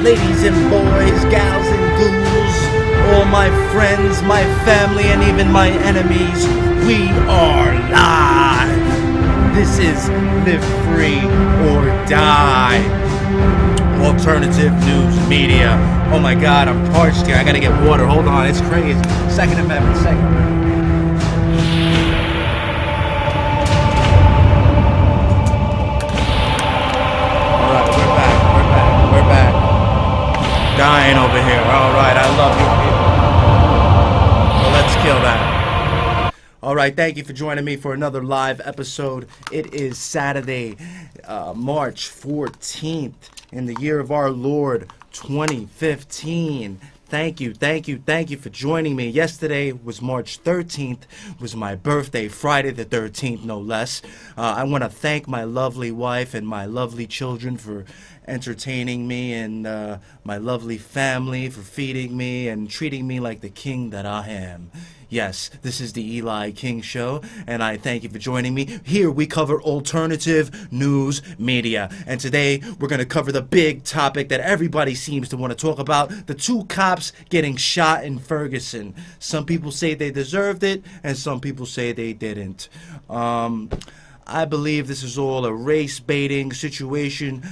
ladies and boys, gals and ghouls, all my friends, my family, and even my enemies, we are live. This is Live Free or Die. Alternative news media. Oh my God, I'm parched here. I gotta get water. Hold on, it's crazy. Second Amendment, Second Amendment. Dying over here. Alright, I love you people. Well, let's kill that. Alright, thank you for joining me for another live episode. It is Saturday, March 14th in the year of our Lord 2015. Thank you for joining me. Yesterday was March 13th, was my birthday, Friday the 13th, no less. I want to thank my lovely wife and my lovely children for entertaining me, and my lovely family for feeding me and treating me like the king that I am. Yes, this is the Eli King Show, and I thank you for joining me. Here we cover alternative news media, and today we're going to cover the big topic that everybody seems to want to talk about, the two cops getting shot in Ferguson. Some people say they deserved it, and some people say they didn't. I believe this is all a race-baiting situation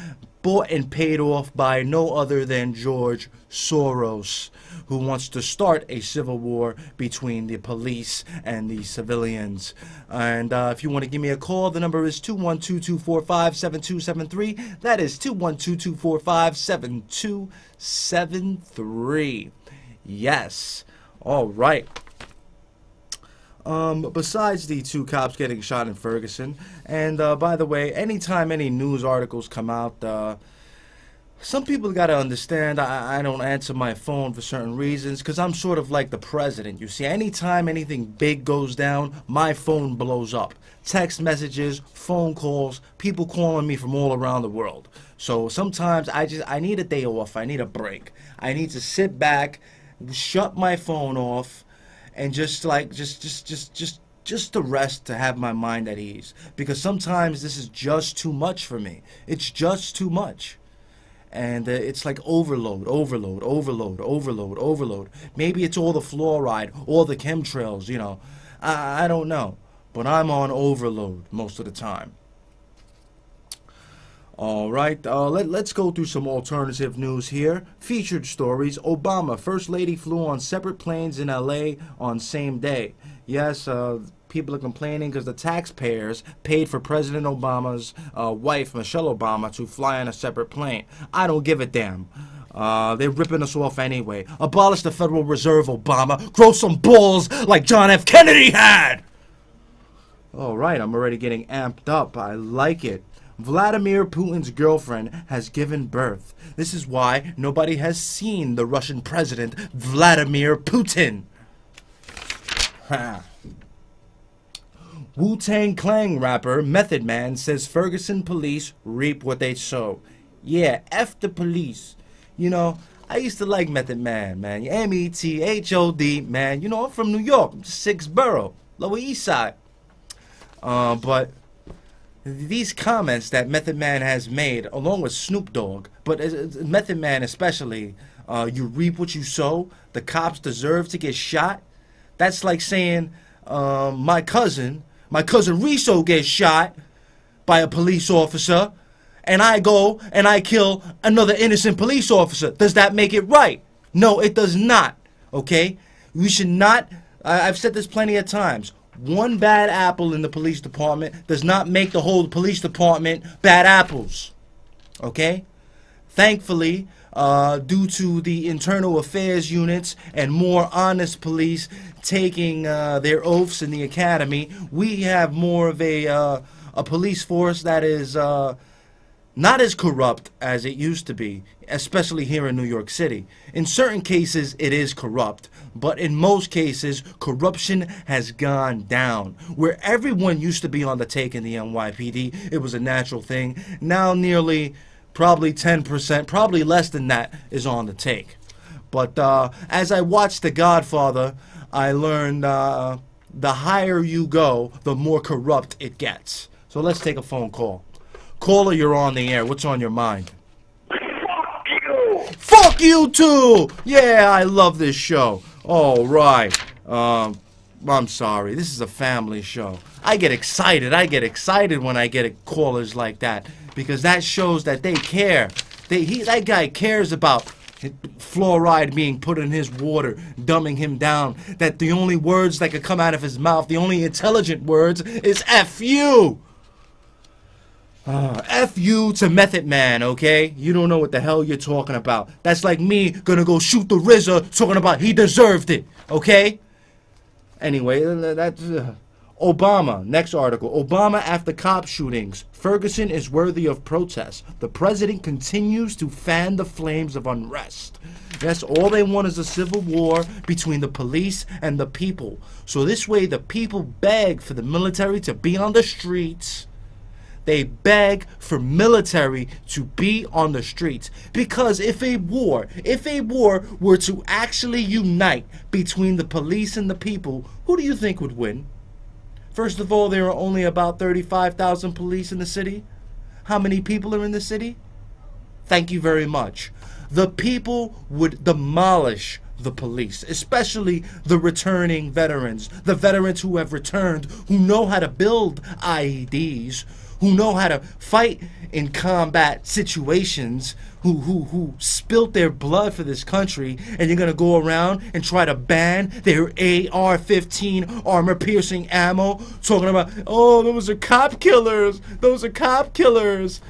bought and paid off by no other than George Soros, who wants to start a civil war between the police and the civilians. And if you want to give me a call, the number is 212-245-7273. That is 212-245-7273. Yes. All right. Besides the two cops getting shot in Ferguson, and by the way, anytime any news articles come out, some people gotta understand I don't answer my phone for certain reasons, because I'm sort of like the president. You see, anytime anything big goes down, my phone blows up. Text messages, phone calls, people calling me from all around the world. So sometimes I need a day off, I need a break. I need to sit back, shut my phone off, and just to rest, to have my mind at ease, because sometimes this is just too much for me. It's just too much, and it's like overload. Maybe it's all the fluoride, all the chemtrails, you know. I don't know, but I'm on overload most of the time. All right, let's go through some alternative news here. Featured stories. Obama, First Lady flew on separate planes in LA on same day. Yes, people are complaining because the taxpayers paid for President Obama's wife, Michelle Obama, to fly on a separate plane. I don't give a damn. They're ripping us off anyway. Abolish the Federal Reserve, Obama. Grow some balls like John F. Kennedy had. All right, I'm already getting amped up. I like it. Vladimir Putin's girlfriend has given birth. This is why nobody has seen the Russian president, Vladimir Putin. Wu-Tang Clan rapper Method Man says Ferguson police reap what they sow. Yeah, F the police. You know, I used to like Method Man, man. M-E-T-H-O-D, man. You know, I'm from New York. I'm just 6th Borough, Lower East Side. But these comments that Method Man has made, along with Snoop Dogg, but Method Man especially, you reap what you sow, the cops deserve to get shot. That's like saying my cousin Riso gets shot by a police officer, and I go and I kill another innocent police officer. Does that make it right? No, it does not. Okay? We should not, I've said this plenty of times, one bad apple in the police department does not make the whole police department bad apples. Okay? Thankfully, due to the internal affairs units and more honest police taking their oaths in the academy, we have more of a police force that is not as corrupt as it used to be, especially here in New York City. In certain cases, it is corrupt, but in most cases, corruption has gone down. Where everyone used to be on the take in the NYPD, it was a natural thing. Now nearly, probably 10%, probably less than that, is on the take. But as I watched The Godfather, I learned the higher you go, the more corrupt it gets. So let's take a phone call. Caller, you're on the air. What's on your mind? Fuck you! Fuck you too! Yeah, I love this show. All right. I'm sorry. This is a family show. I get excited. I get excited when I get callers like that because that shows that they care. That guy cares about fluoride being put in his water, dumbing him down. That the only words that could come out of his mouth, the only intelligent words, is F you. F you to Method Man, okay? You don't know what the hell you're talking about. That's like me gonna go shoot the RZA talking about he deserved it, okay? Anyway, that's Obama. Next article. Obama after cop shootings. Ferguson is worthy of protest. The president continues to fan the flames of unrest. Yes, all they want is a civil war between the police and the people. So this way the people beg for the military to be on the streets. They beg for military to be on the streets. Because if a war were to actually unite between the police and the people, who do you think would win? First of all, there are only about 35,000 police in the city. How many people are in the city? Thank you very much. The people would demolish the police, especially the returning veterans, the veterans who have returned, who know how to build IEDs, who know how to fight in combat situations, who spilt their blood for this country, and you're gonna go around and try to ban their AR-15 armor-piercing ammo, talking about, oh, those are cop killers, those are cop killers.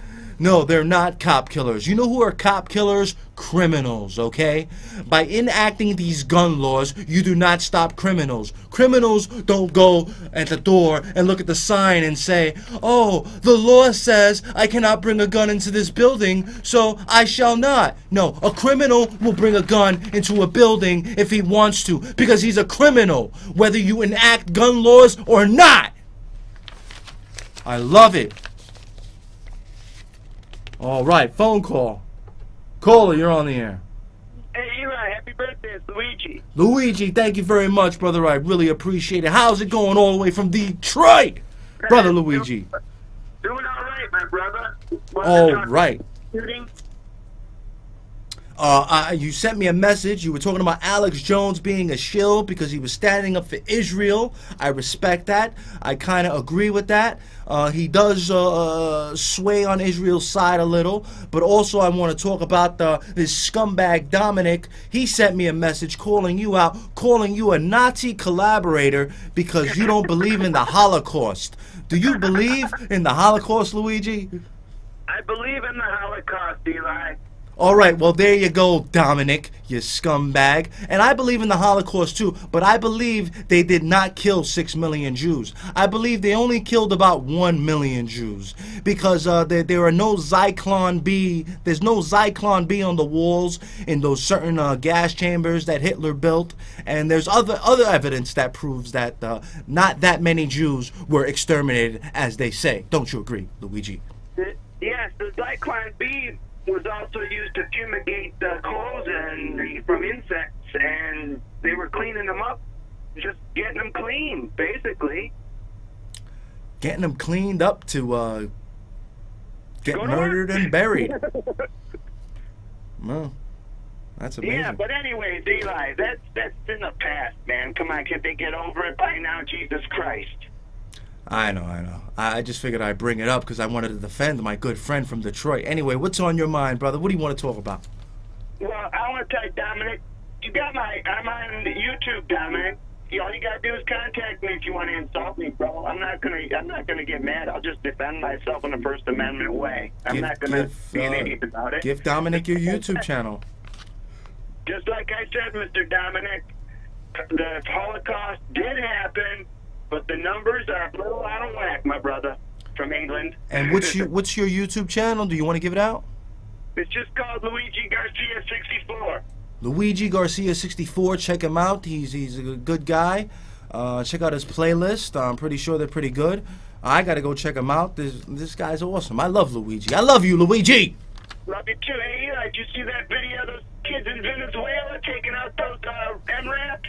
No, they're not cop killers. You know who are cop killers? Criminals, okay? By enacting these gun laws, you do not stop criminals. Criminals don't go at the door and look at the sign and say, oh, the law says I cannot bring a gun into this building, so I shall not. No, a criminal will bring a gun into a building if he wants to, because he's a criminal, whether you enact gun laws or not. I love it. All right, phone call. Caller, you're on the air. Hey, Eli, happy birthday. It's Luigi. Luigi, thank you very much, brother. I really appreciate it. How's it going all the way from Detroit? Brother Luigi. Doing all right, my brother. All right. Shooting? You sent me a message. You were talking about Alex Jones being a shill because he was standing up for Israel. I respect that. I kind of agree with that. He does sway on Israel's side a little. But also I want to talk about this scumbag Dominic. He sent me a message calling you out, calling you a Nazi collaborator because you don't believe in the Holocaust. Do you believe in the Holocaust, Luigi? I believe in the Holocaust, Eli. All right, well, there you go, Dominic, you scumbag. And I believe in the Holocaust, too, but I believe they did not kill 6 million Jews. I believe they only killed about 1 million Jews because there are no Zyklon B. There's no Zyklon B on the walls in those certain gas chambers that Hitler built. And there's other evidence that proves that not that many Jews were exterminated, as they say. Don't you agree, Luigi? Yes, the Zyklon B was also used to fumigate the clothes from insects, and they were cleaning them up, just getting them clean, basically. Getting them cleaned up to get murdered and buried. Well, that's amazing. Yeah, but anyways, Eli, that's in the past, man. Come on, can't they get over it by now? Jesus Christ. I know. I just figured I'd bring it up because I wanted to defend my good friend from Detroit. Anyway, what's on your mind, brother? What do you want to talk about? Well, I want to tell you, Dominic, I'm on YouTube, Dominic. All you gotta do is contact me if you want to insult me, bro. I'm not gonna get mad. I'll just defend myself in the First Amendment way. I'm not gonna be an idiot about it. Give Dominic your YouTube channel. Just like I said, Mr. Dominic, the Holocaust did happen. But the numbers are a little out of whack, my brother, from England. And what's your YouTube channel? Do you want to give it out? It's just called Luigi Garcia 64. Luigi Garcia 64. Check him out. He's a good guy. Check out his playlist. I'm pretty sure they're pretty good. I gotta go check him out. This guy's awesome. I love Luigi. I love you, Luigi. Love you too. Hey, Eli, did you see that video of those kids in Venezuela taking out those MRAPs?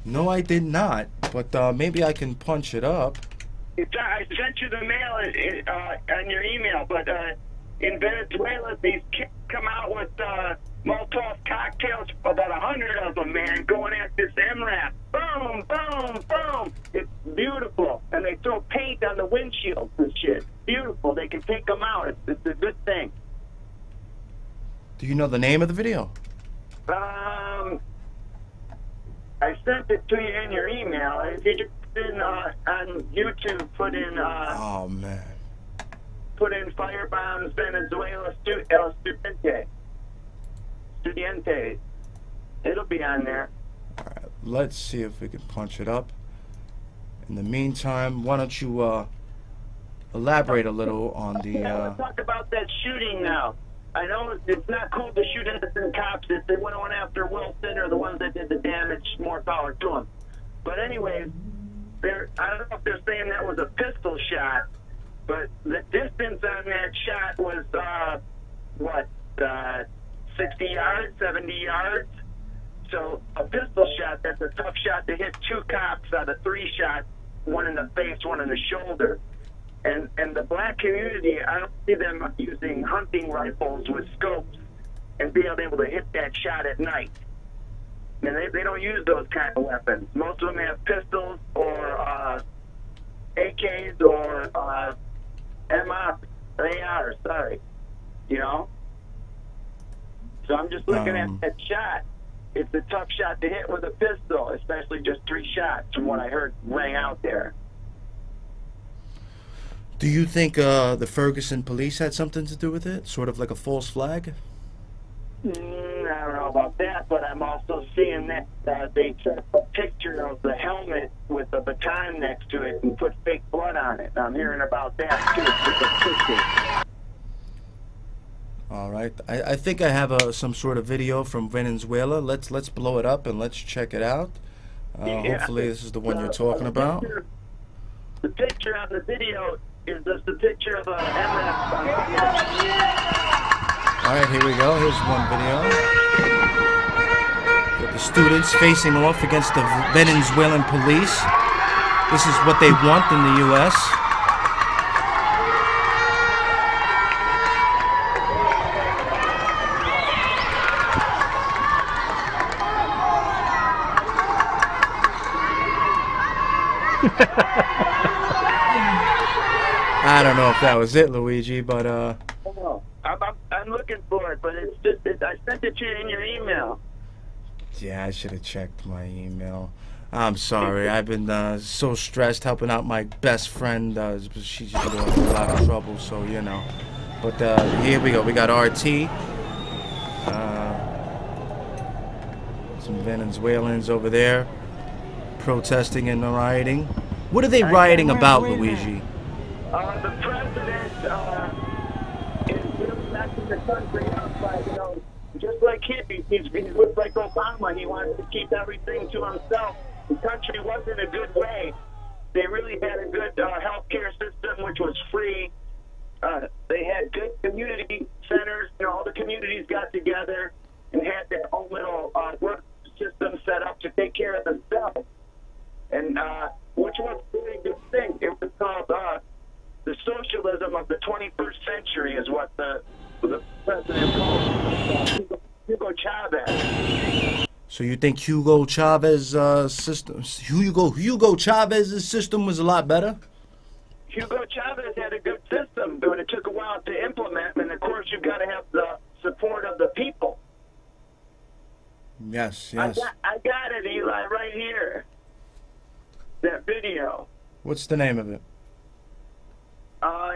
No, I did not, but maybe I can punch it up. I sent you the mail on your email, but in Venezuela, these kids come out with Molotov cocktails, about 100 of them, man, going at this MRAP. Boom, boom, boom. It's beautiful. And they throw paint on the windshields and shit. Beautiful. They can take them out. It's a good thing. Do you know the name of the video? I sent it to you in your email. If you just on YouTube, put in Oh man. put in firebombs Venezuela Estudiantes. It'll be on there. All right, let's see if we can punch it up. In the meantime, why don't you elaborate a little on the? Let's talk about that shooting now. I know it's not cool to shoot innocent cops if they went on after Wilson or the ones that did the damage. More power to them. But anyways, I don't know if they're saying that was a pistol shot, but the distance on that shot was what 60 yards, 70 yards. So a pistol shot, that's a tough shot to hit 2 cops out of 3 shots, one in the face, one in the shoulder. And the black community, I don't see them using hunting rifles with scopes and being able to hit that shot at night. And they don't use those kind of weapons. Most of them have pistols or AKs or ARs, sorry. You know? So I'm just looking at that shot. It's a tough shot to hit with a pistol, especially just 3 shots from what I heard rang out there. Do you think the Ferguson police had something to do with it? Sort of like a false flag? I don't know about that, but I'm also seeing that they took a picture of the helmet with the baton next to it and put fake blood on it. I'm hearing about that too. All right, I think I have some sort of video from Venezuela. Let's blow it up and let's check it out. Hopefully this is the one you're talking about. The picture on the video is just the picture of a MRAP. All right, here we go. Here's one video. With the students facing off against the Venezuelan police. This is what they want in the U.S. I don't know if that was it, Luigi, but I'm looking for it, but it's just I sent it to you in your email. Yeah, I should have checked my email. I'm sorry. I've been so stressed helping out my best friend. She's been going through a lot of trouble, so you know. But here we go. We got RT. Some Venezuelans over there protesting and rioting. What are they rioting about, Luigi? The president is back in the country outside, you know, just like hippies. He looks like Obama. He wants to keep everything to himself. The country was in a good way. They really had a good healthcare system, which was free. They had good community centers. You know, all the communities got together and had their own little work system set up to take care of themselves. And which was a really good thing. It was called the socialism of the 21st century is what the president called Hugo Chavez. So you think Hugo Chavez's system was a lot better? Hugo Chavez had a good system, but it took a while to implement, and of course you've got to have the support of the people. Yes, yes. I got it, Eli, right here. That video. What's the name of it?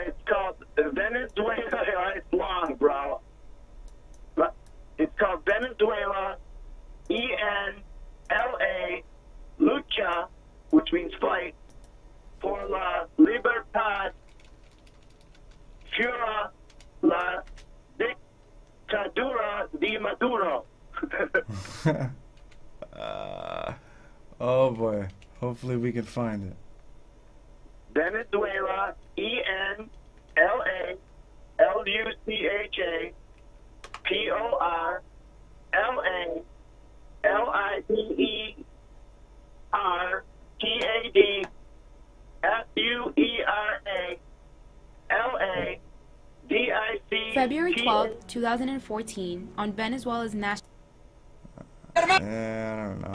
It's called Venezuela. It's long, bro. But it's called Venezuela, ENLA, lucha, which means fight, por la libertad, fuera la dictadura de Maduro. Oh boy. Hopefully we can find it. Venezuela, ENLALUCHA, PORLIBERTADFUERALADIC February 12, 2014, on Venezuela's national... I don't know.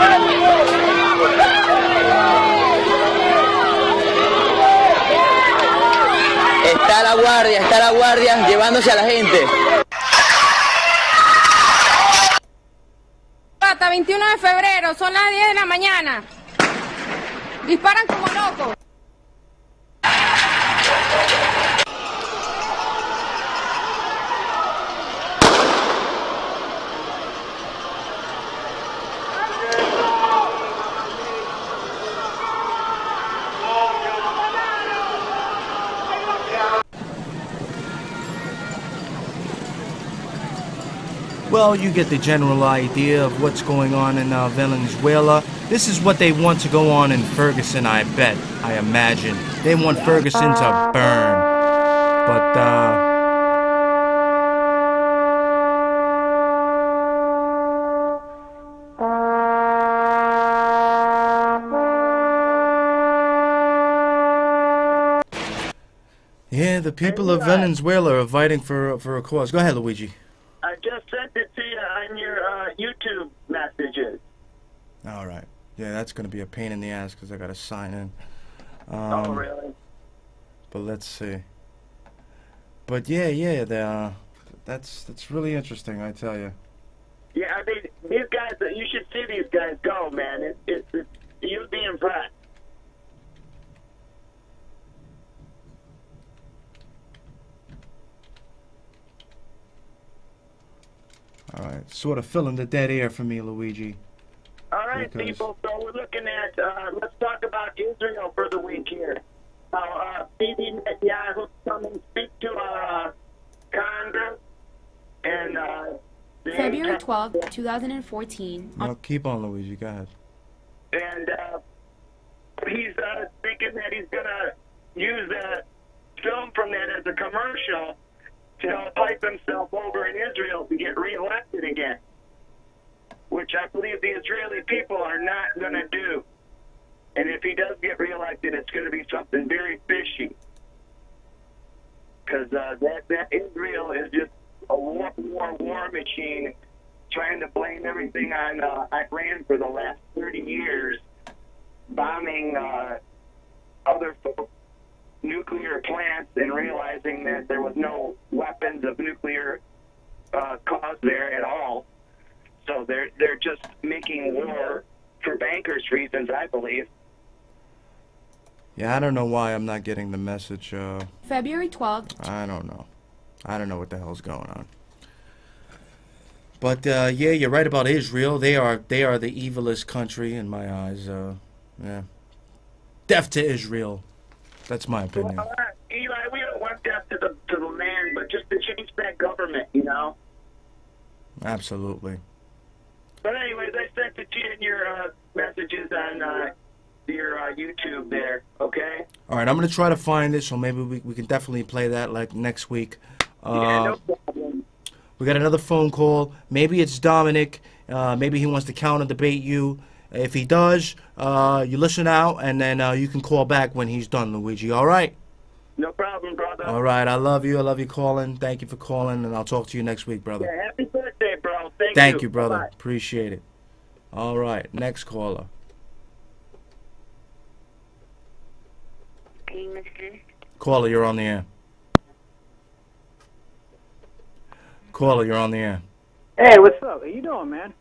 Está la guardia llevándose a la gente. Hasta 21 de febrero, son las 10 de la mañana. Disparan como locos. Well, you get the general idea of what's going on in Venezuela. This is what they want to go on in Ferguson, I bet. I imagine. They want Ferguson to burn. But, yeah, the people of Venezuela are fighting for a cause. Go ahead, Luigi. I just sent it to you on your YouTube messages. All right. Yeah, that's going to be a pain in the ass because I got to sign in. Oh, really? But let's see. But yeah, that's really interesting, I tell you. Yeah, I mean, these guys, you should see these guys go, man. You'd be impressed. All right, sort of filling the dead air for me, Luigi. All right, people, so we're looking at, let's talk about Israel for the week here. Bibi Netanyahu's come and speak to Congress, and February 12, 2014. No, keep on, Luigi, go ahead. And he's thinking that he's going to use that film from that as a commercial to help pipe himself over in Israel to get reelected again, which I believe the Israeli people are not going to do. And if he does get reelected, it's going to be something very fishy, because that Israel is just a war machine, trying to blame everything on Iran for the last 30 years, bombing other folks' nuclear plants and realizing that there was no weapons of nuclear cause there at all. So they're just making war for bankers' reasons, I believe. Yeah, I don't know why I'm not getting the message. February 12th. I don't know. I don't know what the hell's going on. But yeah, you're right about Israel. They are the evilest country in my eyes. Yeah, death to Israel. That's my opinion. Well, Eli, we don't want death to the land, but just to change that government, you know. Absolutely. But anyways, I sent it to you in your messages on your YouTube there, okay? All right, I'm going to try to find it, so maybe we can definitely play that like next week. Yeah, no problem. We got another phone call. Maybe it's Dominic. Maybe he wants to counter debate you. If he does, you listen out, and then you can call back when he's done, Luigi. All right? No problem, brother. All right, I love you. I love you calling. Thank you for calling, and I'll talk to you next week, brother. Yeah, happy birthday, bro. Thank you, brother. Bye-bye. Appreciate it. All right, next caller. Caller, you're on the air. Caller, you're on the air. Hey, what's up? How you doing, man?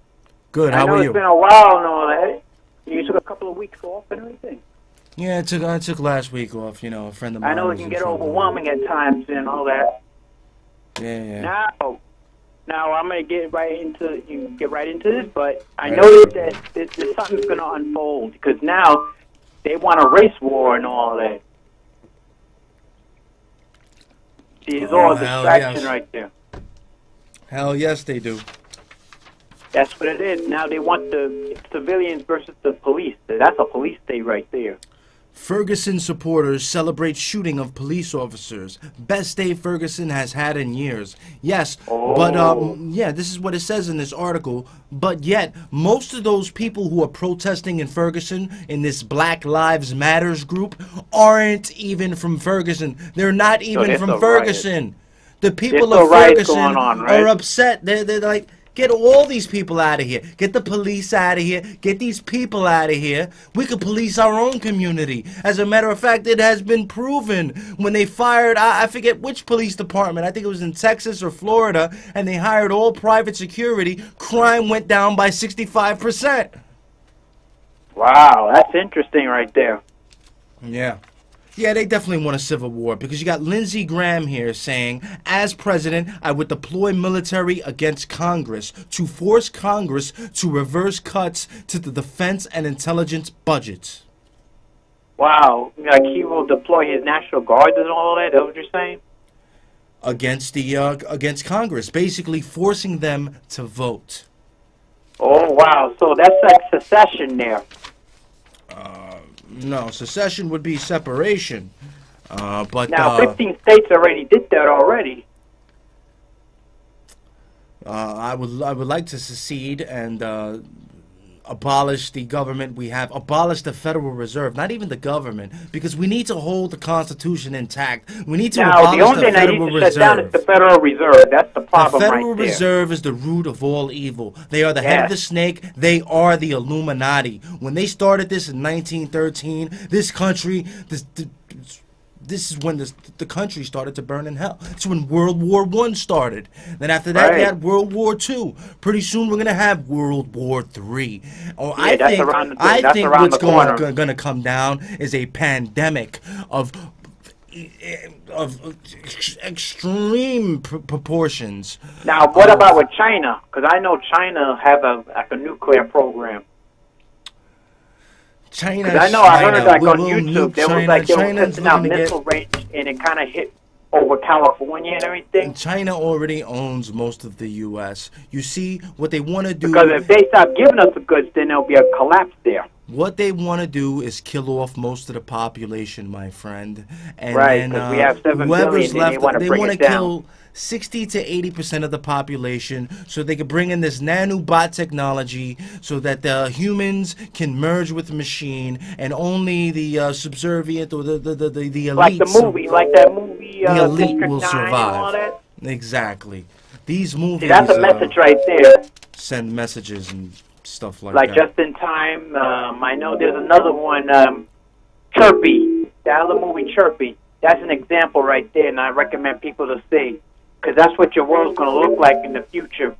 Good, how are you? It's been a while and all that. You took a couple of weeks off and everything. Yeah, I took last week off. You know, a friend of mine. I know it was can in get trouble. overwhelming at times and all that. Yeah. Now I'm gonna get right into this, but I noticed that there's something's gonna unfold because now they want a race war and all that. See, it's all a distraction right there. Hell yes, they do. That's what it is. Now they want the civilians versus the police. That's a police state right there. Ferguson supporters celebrate shooting of police officers. Best day Ferguson has had in years. Yes, but yeah, this is what it says in this article. But yet, most of those people who are protesting in Ferguson in this Black Lives Matters group aren't even from Ferguson. They're not even from Ferguson. The people There's of no riots Ferguson going on, right? are upset. They're like, get all these people out of here. Get the police out of here. Get these people out of here. We could police our own community. As a matter of fact, it has been proven when they fired, I forget which police department, I think it was in Texas or Florida, and they hired all private security, crime went down by 65%. Wow, that's interesting right there. Yeah. Yeah, they definitely want a civil war because you got Lindsey Graham here saying, as president, I would deploy military against Congress to force Congress to reverse cuts to the defense and intelligence budgets. Wow, like he will deploy his National Guard and all that? Is that what you're saying? Against Congress, basically forcing them to vote. Oh, wow, so that's like secession there. No, secession would be separation. But now, 15 states already did that already. I would like to secede and abolish the government we have, abolish the Federal Reserve, not even the government, because we need to hold the Constitution intact. We need to abolish the only thing that needs to shut down is the Federal Reserve. That's the problem right there. The Federal Reserve is the root of all evil. They are the head of the snake. They are the Illuminati. When they started this in 1913, this country, this is when the country started to burn in hell. It's when World War I started. Then after that, we had World War II. Pretty soon, we're gonna have World War III. Or I think what's going to come down is a pandemic of extreme proportions. Now, what about with China? Because I know China have a nuclear program. China. I heard like on YouTube there was like they were testing out missile range, and it kind of hit over California and everything. China already owns most of the U.S. You see, what they want to do, because if they stop giving us the goods, then there'll be a collapse there. What they want to do is kill off most of the population, my friend. And right, because we have 7 billion, and they want to kill 60 to 80% of the population so they can bring in this nanobot technology so that the humans can merge with the machine and only the subservient or the elites. Like that movie, the elite District will 9 survive. And all that? Exactly. These movies. See, that's a message right there. Send messages and stuff like that. Like Just in Time. I know there's another one, Chirpy. The other movie, Chirpy. That's an example right there, and I recommend people to see. Because that's what your world's going to look like in the future.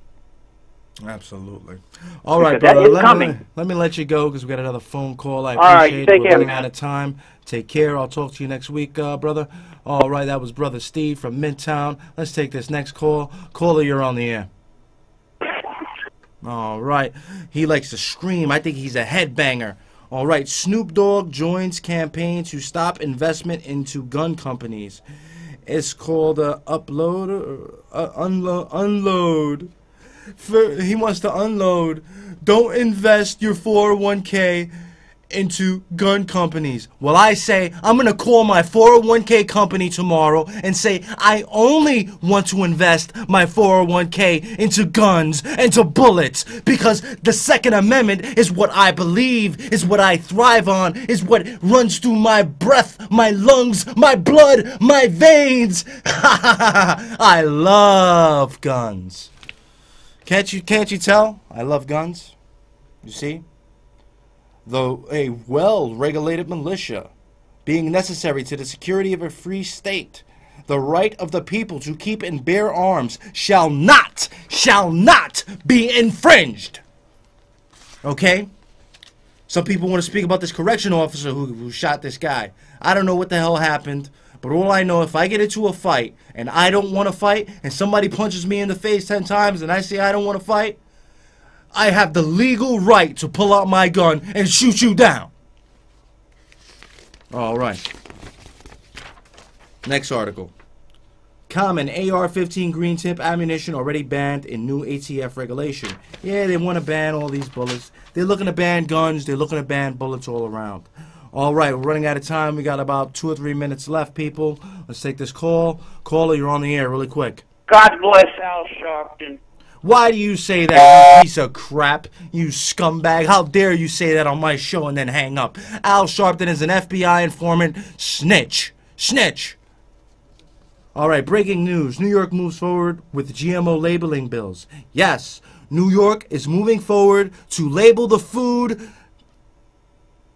Absolutely. All right, brother. Let me let you go because we got another phone call. I appreciate it. We're running out of time. Take care. I'll talk to you next week, brother. All right, that was Brother Steve from Midtown. Let's take this next call. Caller, you're on the air. All right. He likes to scream. I think he's a headbanger. All right. Snoop Dogg joins campaign to stop investment into gun companies. It's called unload. He wants to unload. Don't invest your 401k into gun companies. Well, I say I'm going to call my 401k company tomorrow and say I only want to invest my 401k into guns and to bullets because the Second Amendment is what I believe, is what I thrive on, is what runs through my breath, my lungs, my blood, my veins. I love guns. Can't you tell? I love guns. You see? Though a well-regulated militia, being necessary to the security of a free state, the right of the people to keep and bear arms shall not be infringed. Okay? Some people want to speak about this correction officer who shot this guy. I don't know what the hell happened, but all I know, if I get into a fight and I don't want to fight, and somebody punches me in the face 10 times and I say I don't want to fight, I have the legal right to pull out my gun and shoot you down. All right. Next article. Common AR-15 green tip ammunition already banned in new ATF regulation. Yeah, they want to ban all these bullets. They're looking to ban guns. They're looking to ban bullets all around. All right, we're running out of time. We got about 2 or 3 minutes left, people. Let's take this call. Caller, you're on the air really quick. God bless Al Sharpton. Why do you say that, you piece of crap, you scumbag? How dare you say that on my show and then hang up? Al Sharpton is an FBI informant. Snitch. Snitch. All right, breaking news. New York moves forward with GMO labeling bills. Yes, New York is moving forward to label the food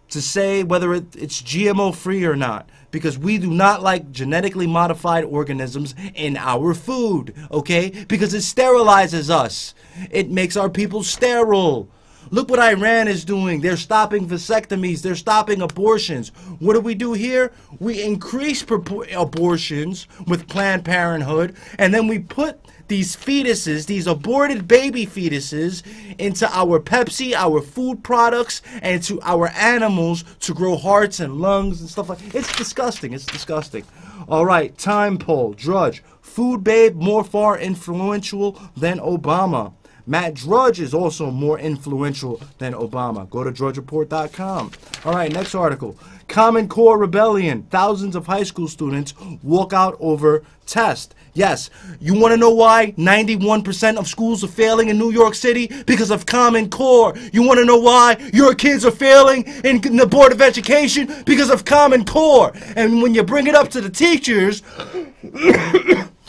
to say whether it's GMO free or not. Because we do not like genetically modified organisms in our food, okay? Because it sterilizes us. It makes our people sterile. Look what Iran is doing. They're stopping vasectomies. They're stopping abortions. What do we do here? We increase abortions with Planned Parenthood, and then we put these fetuses, these aborted baby fetuses, into our Pepsi, our food products, and to our animals to grow hearts and lungs and stuff like that. It's disgusting. It's disgusting. All right, time poll. Drudge. Food babe more far influential than Obama. Matt Drudge is also more influential than Obama. Go to drudgereport.com. All right, next article. Common Core Rebellion. Thousands of high school students walk out over test. Yes, you want to know why 91% of schools are failing in New York City? Because of Common Core. You want to know why your kids are failing in the Board of Education? Because of Common Core. And when you bring it up to the teachers,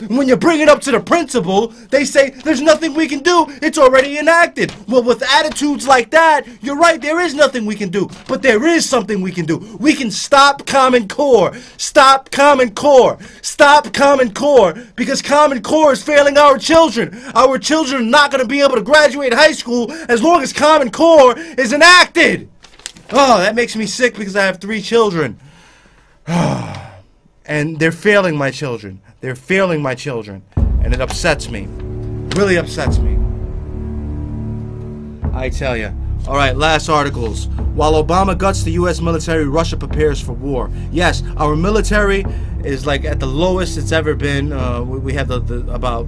when you bring it up to the principal, they say, there's nothing we can do. It's already enacted. Well, with attitudes like that, you're right, there is nothing we can do. But there is something we can do. We can stop Common Core. Stop Common Core. Stop Common Core. Because Common Core is failing our children. Our children are not going to be able to graduate high school as long as Common Core is enacted. Oh, that makes me sick because I have 3 children. And they're failing my children. They're failing my children. And it upsets me. Really upsets me. I tell you. All right, last articles. While Obama guts the U.S. military, Russia prepares for war. Yes, our military is like at the lowest it's ever been. We have about...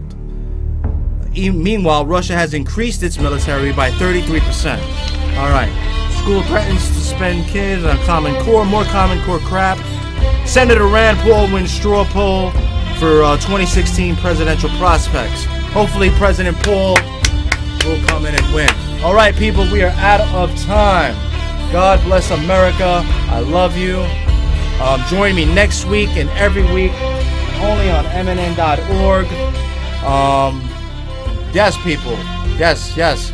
Meanwhile, Russia has increased its military by 33%. All right. School threatens to suspend kids on Common Core. More Common Core crap. Senator Rand Paul wins straw poll for 2016 presidential prospects. Hopefully President Paul will come in and win. All right, people, we are out of time. God bless America. I love you. Join me next week and every week only on mnn.org. Yes, people. Yes.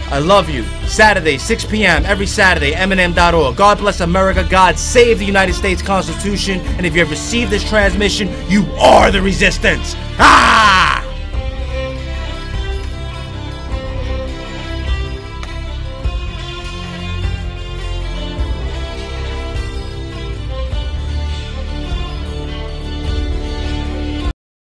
I love you. Saturday, 6 p.m. every Saturday, mnm.org. God bless America. God save the United States Constitution. And if you have received this transmission, you are the resistance. Ah!